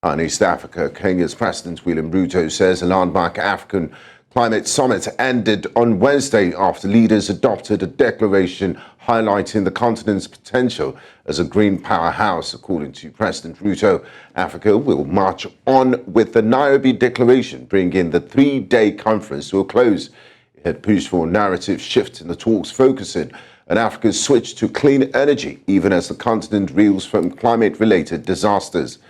In East Africa, Kenya's President William Ruto says a landmark African climate summit ended on Wednesday after leaders adopted a declaration highlighting the continent's potential as a green powerhouse. According to President Ruto, Africa will march on with the Nairobi Declaration, bringing the three-day conference to a close. It had pushed for a narrative shift in the talks, focusing on Africa's switch to clean energy, even as the continent reels from climate-related disasters.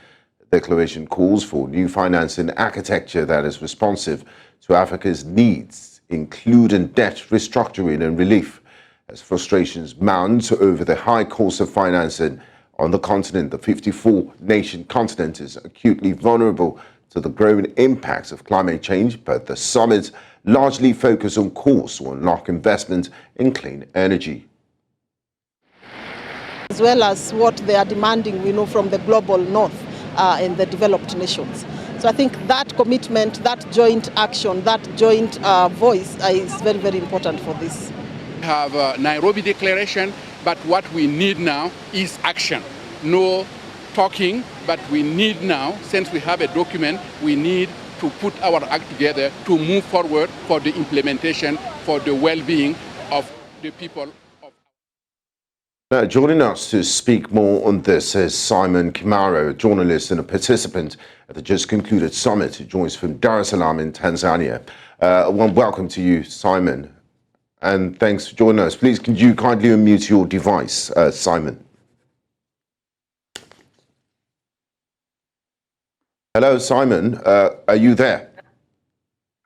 Declaration calls for new financing architecture that is responsive to Africa's needs, including debt restructuring and relief. As frustrations mount over the high cost of financing on the continent, the 54-nation continent is acutely vulnerable to the growing impacts of climate change, but the summit largely focused on course to unlock investment in clean energy. As well as what they are demanding, we know, from the global north. In the developed nations. So I think that commitment, that joint action, that joint voice is very, very important for this. We have a Nairobi Declaration, but what we need now is action. No talking, but we need now, since we have a document, we need to put our act together to move forward for the implementation, for the well-being of the people. Now, joining us to speak more on this is Simon Kimaro, a journalist and a participant at the just concluded summit, who joins from Dar es Salaam in Tanzania. A warm welcome to you, Simon, and thanks for joining us. Please, can you kindly unmute your device, Simon? Hello, Simon. Are you there?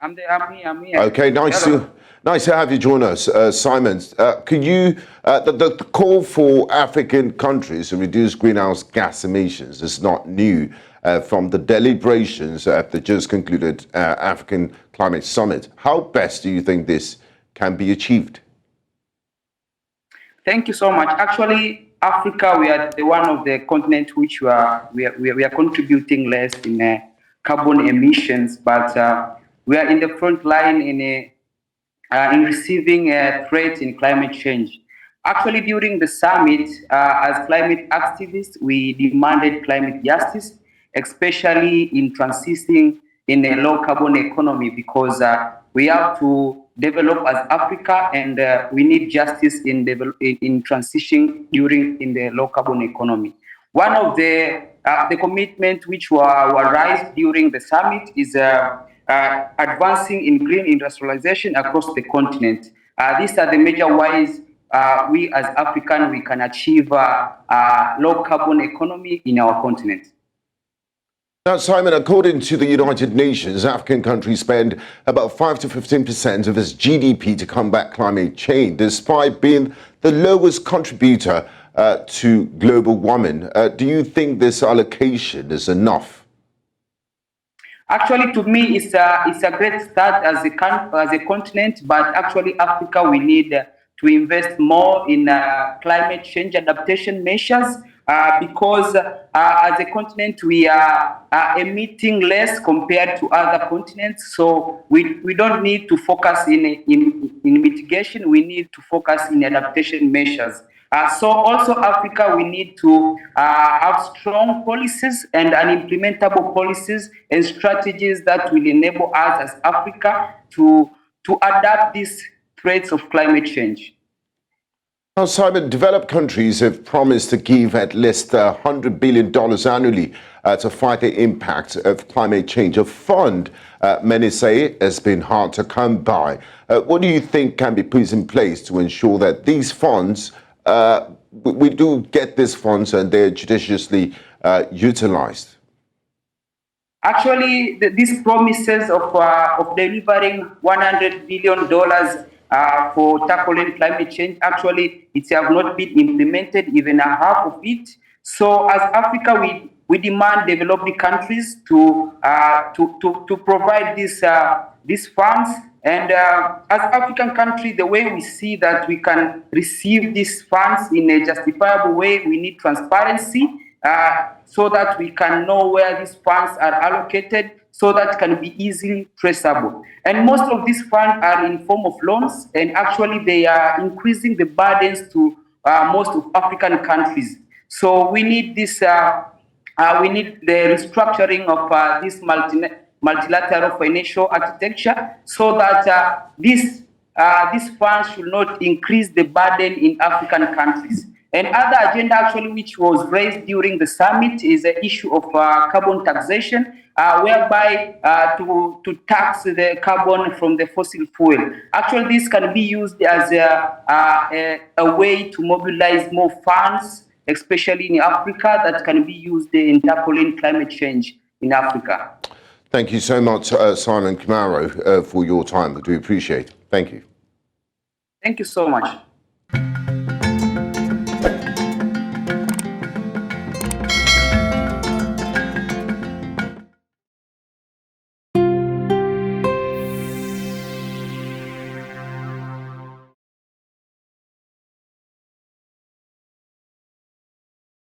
I'm there. I'm here. Okay, nice to have you join us, Simon. Could you, the call for African countries to reduce greenhouse gas emissions is not new from the deliberations at the just concluded African Climate Summit. How best do you think this can be achieved? Thank you so much. Actually, Africa, we are one of the continents which we are contributing less in carbon emissions, but we are in the front line in receiving threats in climate change. Actually, during the summit, as climate activists, we demanded climate justice, especially in transitioning in a low carbon economy, because we have to develop as Africa, and we need justice in transitioning in the low carbon economy. One of the commitments which were raised during the summit is advancing in green industrialization across the continent. These are the major ways we as Africans we can achieve a low carbon economy in our continent. Now, Simon, according to the United Nations, African countries spend about 5 to 15% of its GDP to combat climate change, despite being the lowest contributor to global warming. Do you think this allocation is enough? Actually, to me, it's a great start as a continent, but actually, Africa, we need to invest more in climate change adaptation measures because as a continent, we are emitting less compared to other continents. So we don't need to focus in mitigation. We need to focus in adaptation measures. So also Africa, we need to have strong policies and implementable policies and strategies that will enable us as Africa to adapt these threats of climate change. Now, Simon, developed countries have promised to give at least $100 billion annually to fight the impact of climate change. A fund, many say, has been hard to come by. What do you think can be put in place to ensure that these funds we do get these funds and they're judiciously utilized? Actually, these promises of delivering $100 billion for tackling climate change, actually, it have not been implemented, even a half of it. So as Africa, we demand developing countries to provide these funds. And as African country, the way we see that we can receive these funds in a justifiable way, we need transparency so that we can know where these funds are allocated, so that can be easily traceable. And most of these funds are in form of loans, and actually they are increasing the burdens to most of African countries. So we need this we need the restructuring of this multilateral financial architecture so that these funds should not increase the burden in African countries. And other agenda actually which was raised during the summit is the issue of carbon taxation, whereby to tax the carbon from the fossil fuel. Actually, this can be used as a way to mobilize more funds, especially in Africa, that can be used in tackling climate change in Africa. Thank you so much, Simon Kimaro, for your time. I do appreciate it. Thank you. Thank you so much.